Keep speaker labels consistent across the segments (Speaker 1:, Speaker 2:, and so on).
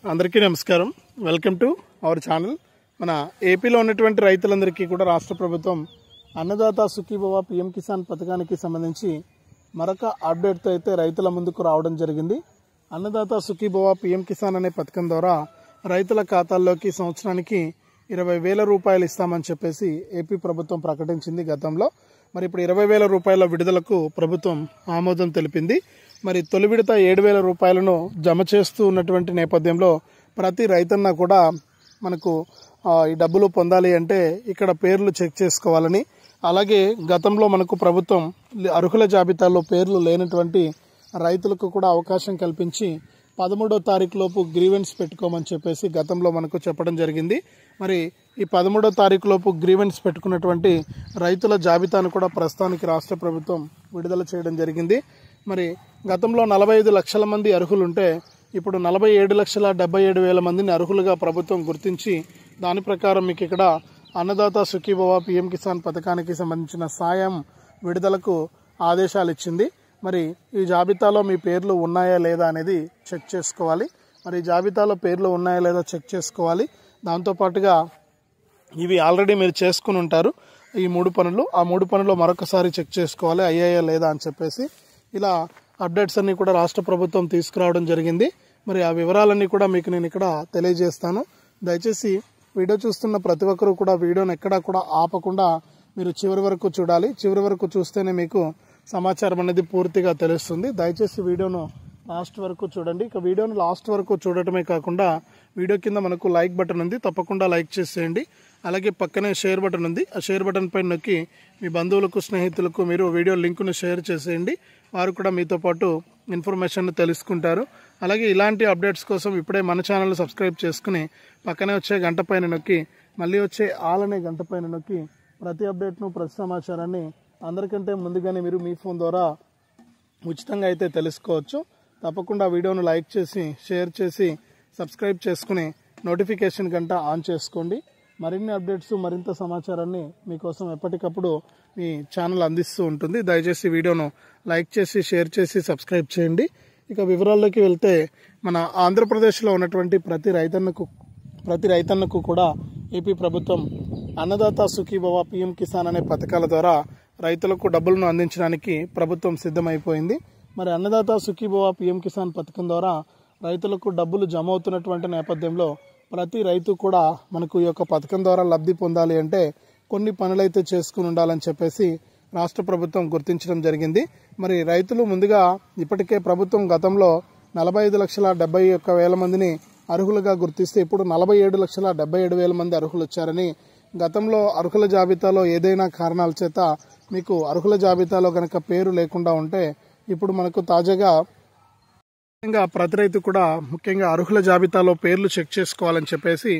Speaker 1: అందరికీ నమస్కారం. Welcome to our channel. మన ఏపీలో ఉన్నటువంటి రైతులందరికీ కూడా రాష్ట్ర ప్రభుత్వం అన్నదాత సుఖీభవ పీఎం కిసాన్ పథకానికి సంబంధించి మరొక అప్డేట్తో అయితే రైతుల ముందుకు రావడం జరిగింది. అన్నదాత సుఖీభవ పీఎం కిసాన్ అనే పథకం ద్వారా రైతుల ఖాతాల్లోకి సంవత్సరానికి 20,000 రూపాయలు ఇస్తామని చెప్పేసి ఏపీ ప్రభుత్వం ప్రకటించింది గతంలో. మరి ఇప్పుడు 20,000 రూపాయల విడుదలకు ప్రభుత్వం ఆమోదం తెలిపింది. మరి తొలి విడత 7,000 రూపాయలను జమ చేస్తూ ఉన్నటువంటి నేపథ్యంలో ప్రతి రైతన్న కూడా మనకు ఈ డబ్బులు పొందాలి అంటే ఇక్కడ పేర్లు చెక్ చేసుకోవాలని, అలాగే గతంలో మనకు ప్రభుత్వం అర్హుల జాబితాలో పేర్లు లేనటువంటి రైతులకు కూడా అవకాశం కల్పించి 13వ తారీఖు లోపు గ్రీవెన్స్ పెట్టుకోమని చెప్పేసి గతంలో మనకు చెప్పడం జరిగింది. మరి ఈ 13వ తారీఖు లోపు గ్రీవెన్స్ పెట్టుకున్నటువంటి రైతుల జాబితాను కూడా ప్రస్తుతానికి రాష్ట్ర ప్రభుత్వం విడుదల చేయడం జరిగింది. మరి గతంలో 45 లక్షల మంది అర్హులుంటే ఇప్పుడు 47,77,000 మందిని అర్హులుగా ప్రభుత్వం గుర్తించి దాని ప్రకారం మీకు ఇక్కడ అన్నదాత సుఖీభవ పీఎం కిసాన్ పథకానికి సంబంధించిన సాయం విడుదలకు ఆదేశాలు ఇచ్చింది. మరి ఈ జాబితాలో మీ పేర్లు ఉన్నాయా లేదా అనేది చెక్ చేసుకోవాలి. మరి ఈ జాబితాలో పేర్లు ఉన్నాయా లేదా చెక్ చేసుకోవాలి. దాంతోపాటుగా ఇవి ఆల్రెడీ మీరు చేసుకుని ఉంటారు ఈ 3 పనులు. ఆ 3 పనులు మరొకసారి చెక్ చేసుకోవాలి అయ్యాయా లేదా అని చెప్పేసి. ఇలా అప్డేట్స్ అన్నీ కూడా రాష్ట్ర ప్రభుత్వం తీసుకురావడం జరిగింది. మరి ఆ వివరాలన్నీ కూడా మీకు నేను ఇక్కడ తెలియజేస్తాను. దయచేసి వీడియో చూస్తున్న ప్రతి ఒక్కరూ కూడా వీడియోని ఎక్కడా కూడా ఆపకుండా మీరు చివరి వరకు చూడాలి. చివరి వరకు చూస్తేనే మీకు సమాచారం అనేది పూర్తిగా తెలుస్తుంది. దయచేసి వీడియోను లాస్ట్ వరకు చూడండి. ఇక వీడియోను లాస్ట్ వరకు చూడటమే కాకుండా వీడియో కింద మనకు లైక్ బటన్ ఉంది, తప్పకుండా లైక్ చేసేయండి. అలాగే పక్కనే షేర్ బటన్ ఉంది, ఆ షేర్ బటన్ పైన నొక్కి మీ బంధువులకు స్నేహితులకు మీరు వీడియో లింకును షేర్ చేసేయండి. వారు కూడా మీతో పాటు ఇన్ఫర్మేషన్ తెలుసుకుంటారు. అలాగే ఇలాంటి అప్డేట్స్ కోసం ఇప్పుడే మన ఛానల్ సబ్స్క్రైబ్ చేసుకుని పక్కనే వచ్చే గంట పైన నొక్కి మళ్ళీ వచ్చే ఆల్ అనే గంట పైన నొక్కి ప్రతి అప్డేట్ను ప్రతి సమాచారాన్ని అందరికంటే ముందుగానే మీరు మీ ఫోన్ ద్వారా ఉచితంగా అయితే తెలుసుకోవచ్చు. తప్పకుండా వీడియోను లైక్ చేసి షేర్ చేసి సబ్స్క్రైబ్ చేసుకుని నోటిఫికేషన్ గంట ఆన్ చేసుకోండి. మరిన్ని అప్డేట్స్ మరింత సమాచారాన్ని మీకోసం ఎప్పటికప్పుడు మీ ఛానల్ అందిస్తూ ఉంటుంది. దయచేసి వీడియోను లైక్ చేసి షేర్ చేసి సబ్స్క్రైబ్ చేయండి. ఇక వివరాల్లోకి వెళ్తే మన ఆంధ్రప్రదేశ్లో ఉన్నటువంటి ప్రతి రైతన్నకు కూడా ఏపీ ప్రభుత్వం అన్నదాత సుఖీభవ పీఎం కిసాన్ అనే పథకాల ద్వారా రైతులకు డబ్బులను అందించడానికి ప్రభుత్వం సిద్ధమైపోయింది. మరి అన్నదాత సుఖీభవ పీఎం కిసాన్ పథకం ద్వారా రైతులకు డబ్బులు జమ అవుతున్నటువంటి నేపథ్యంలో ప్రతి రైతు కూడా మనకు ఈ యొక్క పథకం ద్వారా లబ్ధి పొందాలి అంటే కొన్ని పనులైతే చేసుకుని ఉండాలని చెప్పేసి రాష్ట్ర ప్రభుత్వం గుర్తించడం జరిగింది. మరి రైతులు ముందుగా ఇప్పటికే ప్రభుత్వం గతంలో 45,77,000 మందిని అర్హులుగా గుర్తిస్తే ఇప్పుడు 47,77,000 మంది అర్హులు వచ్చారని, గతంలో అర్హుల జాబితాలో ఏదైనా కారణాల చేత మీకు అర్హుల జాబితాలో కనుక పేరు లేకుండా ఉంటే ఇప్పుడు మనకు తాజాగా ప్రతి రైతు కూడా ముఖ్యంగా అర్హుల జాబితాలో పేర్లు చెక్ చేసుకోవాలని చెప్పేసి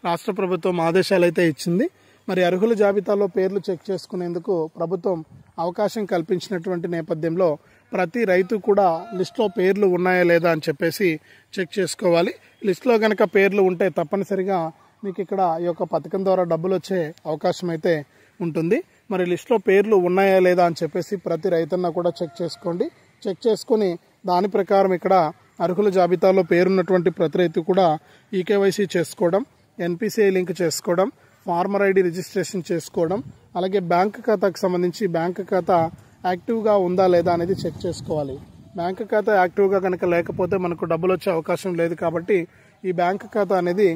Speaker 1: రాష్ట్ర ప్రభుత్వం ఆదేశాలు అయితే ఇచ్చింది. మరి అర్హుల జాబితాలో పేర్లు చెక్ చేసుకునేందుకు ప్రభుత్వం అవకాశం కల్పించినటువంటి నేపథ్యంలో ప్రతి రైతు కూడా లిస్టులో పేర్లు ఉన్నాయా లేదా అని చెప్పేసి చెక్ చేసుకోవాలి. లిస్టులో కనుక పేర్లు ఉంటే తప్పనిసరిగా మీకు ఇక్కడ ఈ యొక్క పథకం ద్వారా డబ్బులు వచ్చే అవకాశం అయితే ఉంటుంది. మరి లిస్టులో పేర్లు ఉన్నాయా లేదా అని చెప్పేసి ప్రతి రైతన్న కూడా చెక్ చేసుకోండి. చెక్ చేసుకుని దాని ప్రకారం ఇక్కడ అర్హుల జాబితాలో పేరున్నటువంటి ప్రతి రైతు కూడా ఈకేవైసీ చేసుకోవడం, ఎన్పిసిఐ లింక్ చేసుకోవడం, ఫార్మర్ ఐడి రిజిస్ట్రేషన్ చేసుకోవడం, అలాగే బ్యాంక్ ఖాతాకు సంబంధించి బ్యాంక్ ఖాతా యాక్టివ్గా ఉందా లేదా అనేది చెక్ చేసుకోవాలి. బ్యాంక్ ఖాతా యాక్టివ్గా కనుక లేకపోతే మనకు డబ్బులు వచ్చే అవకాశం లేదు. కాబట్టి ఈ బ్యాంక్ ఖాతా అనేది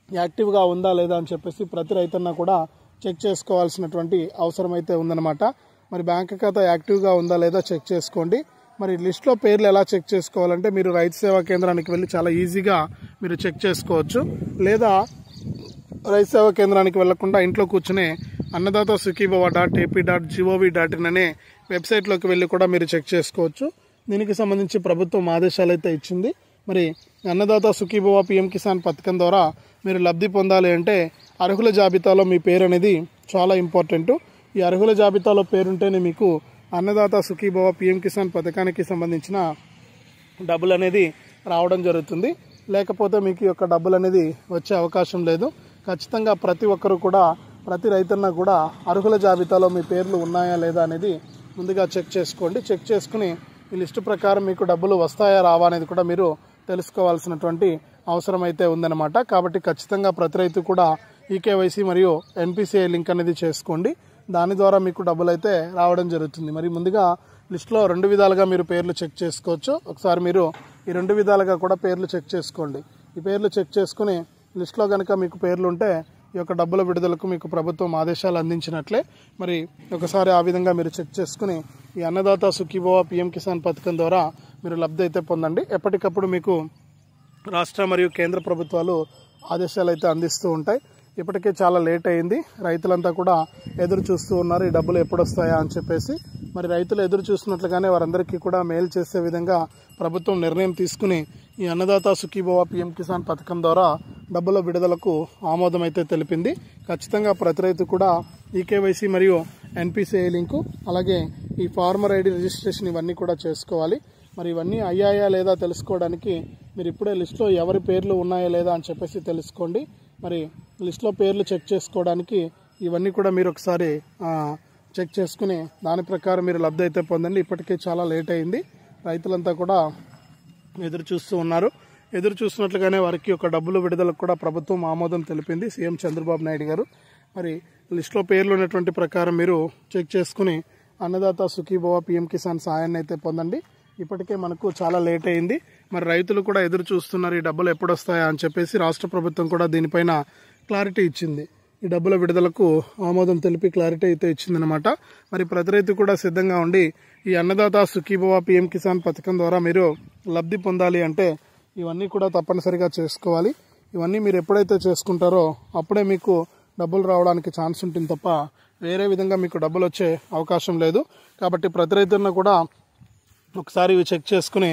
Speaker 1: యాక్టివ్గా ఉందా లేదా అని చెప్పేసి ప్రతి రైతన్న కూడా చెక్ చేసుకోవాల్సినటువంటి అవసరం అయితే ఉందన్నమాట. మరి బ్యాంక్ ఖాతా యాక్టివ్గా ఉందా లేదా చెక్ చేసుకోండి. మరి లిస్టులో పేర్లు ఎలా చెక్ చేసుకోవాలంటే మీరు రైతు సేవా కేంద్రానికి వెళ్ళి చాలా ఈజీగా మీరు చెక్ చేసుకోవచ్చు. లేదా రైతు సేవా కేంద్రానికి వెళ్లకుండా ఇంట్లో కూర్చునే అన్నదాత sukhibhava.ap.gov.in అనే వెబ్సైట్లోకి వెళ్ళి కూడా మీరు చెక్ చేసుకోవచ్చు. దీనికి సంబంధించి ప్రభుత్వం ఆదేశాలు అయితే ఇచ్చింది. మరి అన్నదాత సుఖీభవ పీఎం కిసాన్ పథకం ద్వారా మీరు లబ్ధి పొందాలి అంటే అర్హుల జాబితాలో మీ పేరు అనేది చాలా ఇంపార్టెంట్. ఈ అర్హుల జాబితాలో పేరుంటేనే మీకు అన్నదాత సుఖీభవ పీఎం కిసాన్ పథకానికి సంబంధించిన డబ్బులు అనేది రావడం జరుగుతుంది. లేకపోతే మీకు ఈ యొక్క డబ్బులు అనేది వచ్చే అవకాశం లేదు. ఖచ్చితంగా ప్రతి ఒక్కరు కూడా ప్రతి రైతన్న కూడా అర్హుల జాబితాలో మీ పేర్లు ఉన్నాయా లేదా అనేది ముందుగా చెక్ చేసుకోండి. చెక్ చేసుకుని ఈ లిస్టు ప్రకారం మీకు డబ్బులు వస్తాయా రావా అనేది కూడా మీరు తెలుసుకోవాల్సినటువంటి అవసరమైతే ఉందన్నమాట. కాబట్టి ఖచ్చితంగా ప్రతి రైతు కూడా ఈకేవైసీ మరియు ఎన్పిసిఐ లింక్ అనేది చేసుకోండి. దాని ద్వారా మీకు డబ్బులు అయితే రావడం జరుగుతుంది. మరి ముందుగా లిస్టులో 2 విధాలుగా మీరు పేర్లు చెక్ చేసుకోవచ్చు. ఒకసారి మీరు ఈ 2 విధాలుగా కూడా పేర్లు చెక్ చేసుకోండి. ఈ పేర్లు చెక్ చేసుకుని లిస్టులో కనుక మీకు పేర్లు ఉంటే ఈ యొక్క డబ్బుల విడుదలకు మీకు ప్రభుత్వం ఆదేశాలు అందించినట్లే. మరి ఒకసారి ఆ విధంగా మీరు చెక్ చేసుకుని ఈ అన్నదాత సుఖీభవ పిఎం కిసాన్ పథకం ద్వారా మీరు లబ్ధి అయితే పొందండి. ఎప్పటికప్పుడు మీకు రాష్ట్ర మరియు కేంద్ర ప్రభుత్వాలు ఆదేశాలు అయితే అందిస్తూ ఉంటాయి. ఇప్పటికే చాలా లేట్ అయింది. రైతులంతా కూడా ఎదురు చూస్తూ ఉన్నారు ఈ డబ్బులు ఎప్పుడు వస్తాయా అని చెప్పేసి. మరి రైతులు ఎదురు చూస్తున్నట్లుగానే వారందరికీ కూడా మేలు చేసే విధంగా ప్రభుత్వం నిర్ణయం తీసుకుని ఈ అన్నదాత సుఖీభవ పిఎం కిసాన్ పథకం ద్వారా డబ్బుల విడుదలకు ఆమోదం అయితే తెలిపింది. ఖచ్చితంగా ప్రతి రైతు కూడా ఈకేవైసీ మరియు ఎన్పిసిఐ లింకు అలాగే ఈ ఫార్మర్ ఐడి రిజిస్ట్రేషన్ ఇవన్నీ కూడా చేసుకోవాలి. మరి ఇవన్నీ అయ్యాయా లేదా తెలుసుకోవడానికి మీరు ఇప్పుడే లిస్టులో ఎవరి పేర్లు ఉన్నాయా లేదా అని చెప్పేసి తెలుసుకోండి. మరి లిస్టులో పేర్లు చెక్ చేసుకోవడానికి ఇవన్నీ కూడా మీరు ఒకసారి చెక్ చేసుకుని దాని ప్రకారం మీరు లబ్ధి అయితే పొందండి. ఇప్పటికే చాలా లేట్ అయింది. రైతులంతా కూడా ఎదురు చూస్తూ ఉన్నారు. ఎదురు చూస్తున్నట్లుగానే వారికి ఒక డబ్బులు విడుదలకు కూడా ప్రభుత్వం ఆమోదం తెలిపింది సీఎం చంద్రబాబు నాయుడు గారు. మరి లిస్టులో పేర్లు ఉన్నటువంటి ప్రకారం మీరు చెక్ చేసుకుని అన్నదాత సుఖీభవ పిఎం కిసాన్ సాయాన్ని అయితే పొందండి. ఇప్పటికే మనకు చాలా లేట్ అయింది. మరి రైతులు కూడా ఎదురు చూస్తున్నారు ఈ డబ్బులు ఎప్పుడు వస్తాయా అని చెప్పేసి. రాష్ట్ర ప్రభుత్వం కూడా దీనిపైన క్లారిటీ ఇచ్చింది. ఈ డబ్బుల విడుదలకు ఆమోదం తెలిపి క్లారిటీ అయితే ఇచ్చిందనమాట. మరి ప్రతి రైతు కూడా సిద్ధంగా ఉండి ఈ అన్నదాత సుఖీభవ పిఎం కిసాన్ పథకం ద్వారా మీరు లబ్ధి పొందాలి అంటే ఇవన్నీ కూడా తప్పనిసరిగా చేసుకోవాలి. ఇవన్నీ మీరు ఎప్పుడైతే చేసుకుంటారో అప్పుడే మీకు డబ్బులు రావడానికి ఛాన్స్ ఉంటుంది తప్ప వేరే విధంగా మీకు డబ్బులు వచ్చే అవకాశం లేదు. కాబట్టి ప్రతి రైతున్న కూడా ఒకసారి ఇవి చెక్ చేసుకుని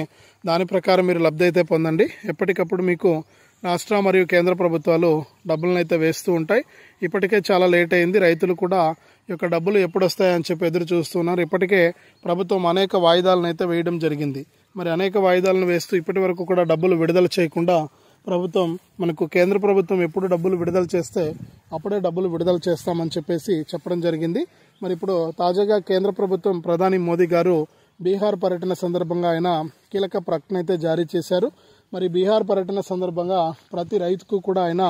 Speaker 1: దాని ప్రకారం మీరు లబ్ధి అయితే పొందండి. ఎప్పటికప్పుడు మీకు రాష్ట్ర మరియు కేంద్ర ప్రభుత్వాలు డబ్బులను అయితే వేస్తూ ఉంటాయి. ఇప్పటికే చాలా లేట్ అయింది. రైతులు కూడా ఈ యొక్క డబ్బులు ఎప్పుడు వస్తాయని చెప్పి ఎదురు చూస్తున్నారు. ఇప్పటికే ప్రభుత్వం అనేక వాయిదాలను అయితే వేయడం జరిగింది. మరి అనేక వాయిదాలను వేస్తూ ఇప్పటి వరకు కూడా డబ్బులు విడుదల చేయకుండా ప్రభుత్వం మనకు కేంద్ర ప్రభుత్వం ఎప్పుడు డబ్బులు విడుదల చేస్తే అప్పుడే డబ్బులు విడుదల చేస్తామని చెప్పేసి చెప్పడం జరిగింది. మరి ఇప్పుడు తాజాగా కేంద్ర ప్రభుత్వం ప్రధాని మోదీ గారు బీహార్ పర్యటన సందర్భంగా ఆయన కీలక ప్రకటన అయితే జారీ చేశారు. మరి బీహార్ పర్యటన సందర్భంగా ప్రతి రైతుకు కూడా ఆయన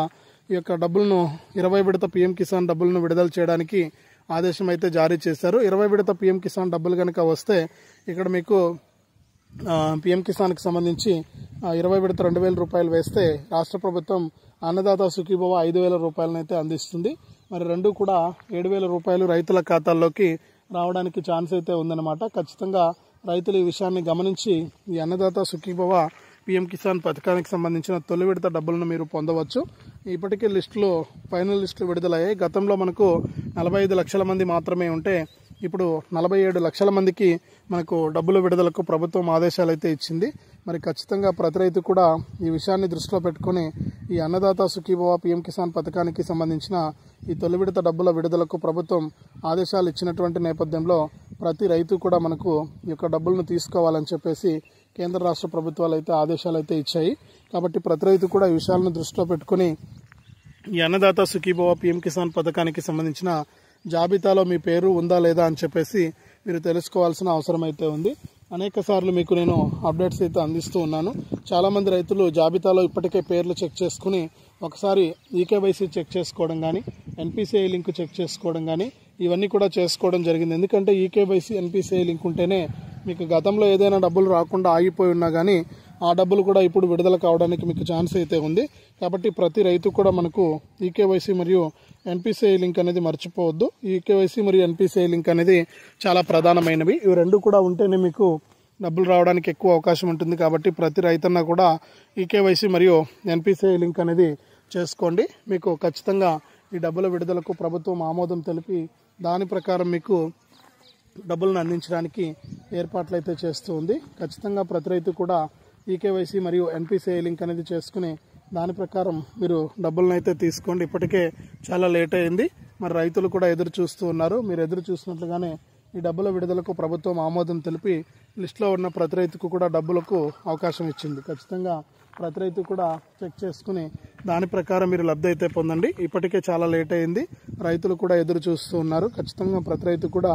Speaker 1: ఈ యొక్క డబ్బులను 20 విడత పిఎం కిసాన్ డబ్బులను విడుదల చేయడానికి ఆదేశం అయితే జారీ చేశారు. 20 విడత పిఎం కిసాన్ డబ్బులు కనుక వస్తే ఇక్కడ మీకు పిఎం కిసాన్కి సంబంధించి 20 విడత 2,000 రూపాయలు వేస్తే రాష్ట్ర ప్రభుత్వం అన్నదాత సుఖీభవ 5,000 రూపాయలను అయితే అందిస్తుంది. మరి రెండు కూడా 7,000 రూపాయలు రైతుల ఖాతాల్లోకి రావడానికి ఛాన్స్ అయితే ఉందన్నమాట. ఖచ్చితంగా రైతులు ఈ విషయాన్ని గమనించి ఈ అన్నదాత సుఖీభవ పిఎం కిసాన్ పథకానికి సంబంధించిన తొలి విడత డబ్బులను మీరు పొందవచ్చు. ఇప్పటికే లిస్టులో ఫైనల్ లిస్టులు విడుదలయ్యాయి. గతంలో మనకు 45 లక్షల మంది మాత్రమే ఉంటే ఇప్పుడు 47 లక్షల మందికి మనకు డబ్బుల విడుదలకు ప్రభుత్వం ఆదేశాలు అయితే ఇచ్చింది. మరి ఖచ్చితంగా ప్రతి రైతు కూడా ఈ విషయాన్ని దృష్టిలో పెట్టుకుని ఈ అన్నదాత సుఖీభవ పిఎం కిసాన్ పథకానికి సంబంధించిన ఈ తొలి విడత డబ్బుల విడుదలకు ప్రభుత్వం ఆదేశాలు ఇచ్చినటువంటి నేపథ్యంలో ప్రతి రైతు కూడా మనకు ఈ యొక్క డబ్బులను తీసుకోవాలని చెప్పేసి కేంద్ర రాష్ట్ర ప్రభుత్వాలు అయితే ఆదేశాలు అయితే ఇచ్చాయి. కాబట్టి ప్రతి రైతు కూడా ఈ విషయాలను దృష్టిలో పెట్టుకుని ఈ అన్నదాత సుఖీభవ పిఎం కిసాన్ పథకానికి సంబంధించిన జాబితాలో మీ పేరు ఉందా లేదా అని చెప్పేసి మీరు తెలుసుకోవాల్సిన అవసరం అయితే ఉంది. అనేక సార్లు మీకు నేను అప్డేట్స్ అయితే అందిస్తూ ఉన్నాను. చాలామంది రైతులు జాబితాలో ఇప్పటికే పేర్లు చెక్ చేసుకుని ఒకసారి ఈకేవైసీ చెక్ చేసుకోవడం కానీ ఎన్పిసిఐ లింక్ చెక్ చేసుకోవడం కానీ ఇవన్నీ కూడా చేసుకోవడం జరిగింది. ఎందుకంటే ఈకేవైసీ ఎన్పిసిఐ లింక్ ఉంటేనే మీకు గతంలో ఏదైనా డబ్బులు రాకుండా ఆగిపోయి ఉన్నా కానీ ఆ డబ్బులు కూడా ఇప్పుడు విడుదల కావడానికి మీకు ఛాన్స్ అయితే ఉంది. కాబట్టి ప్రతి రైతు కూడా మనకు ఈకేవైసీ మరియు ఎన్పిసిఐ లింక్ అనేది మర్చిపోవద్దు. ఈకేవైసీ మరియు ఎన్పిసిఐ లింక్ అనేది చాలా ప్రధానమైనవి. ఇవి రెండు కూడా ఉంటేనే మీకు డబ్బులు రావడానికి ఎక్కువ అవకాశం ఉంటుంది. కాబట్టి ప్రతి రైతన్న కూడా ఈకేవైసీ మరియు ఎన్పిసిఐ లింక్ అనేది చేసుకోండి. మీకు ఖచ్చితంగా ఈ డబ్బుల విడుదలకు ప్రభుత్వం ఆమోదం తెలిపి దాని ప్రకారం మీకు డబ్బులను అందించడానికి ఏర్పాట్లు అయితే చేస్తూ ఉంది. ఖచ్చితంగా ప్రతి రైతు కూడా ఈకేవైసీ మరియు ఎన్పిసిఐ లింక్ అనేది చేసుకుని దాని ప్రకారం మీరు డబ్బులను అయితే తీసుకోండి. ఇప్పటికే చాలా లేట్ అయింది. మరి రైతులు కూడా ఎదురు చూస్తూ ఉన్నారు. మీరు ఎదురు చూసినట్లుగానే ఈ డబ్బుల విడుదలకు ప్రభుత్వం ఆమోదం తెలిపి లిస్టులో ఉన్న ప్రతి రైతుకు కూడా డబ్బులకు అవకాశం ఇచ్చింది. ఖచ్చితంగా ప్రతి రైతు కూడా చెక్ చేసుకుని దాని ప్రకారం మీరు లబ్ధి అయితే పొందండి. ఇప్పటికే చాలా లేట్ అయింది. రైతులు కూడా ఎదురు చూస్తూ ఉన్నారు. ఖచ్చితంగా ప్రతి రైతు కూడా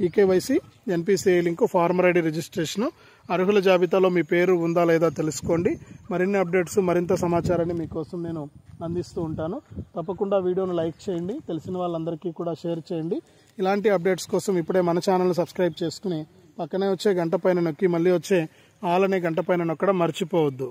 Speaker 1: eKYC NPCI link farmer ID registration అర్హుల జాబితాలో మీ పేరు ఉందా లేదా తెలుసుకోండి. మరిన్ని అప్డేట్స్ మరింత సమాచారాన్ని మీకోసం నేను అందిస్తూ ఉంటాను. తప్పకుండా వీడియోను లైక్ చేయండి, తెలిసిన వాళ్ళందరికీ కూడా షేర్ చేయండి. ఇలాంటి అప్డేట్స్ కోసం ఇప్పుడే మన ఛానల్ని సబ్స్క్రైబ్ చేసుకుని పక్కనే వచ్చే గంట పైన నొక్కి మళ్ళీ వచ్చే ఆల్ అనే గంట పైన నొక్కడం మర్చిపోవద్దు.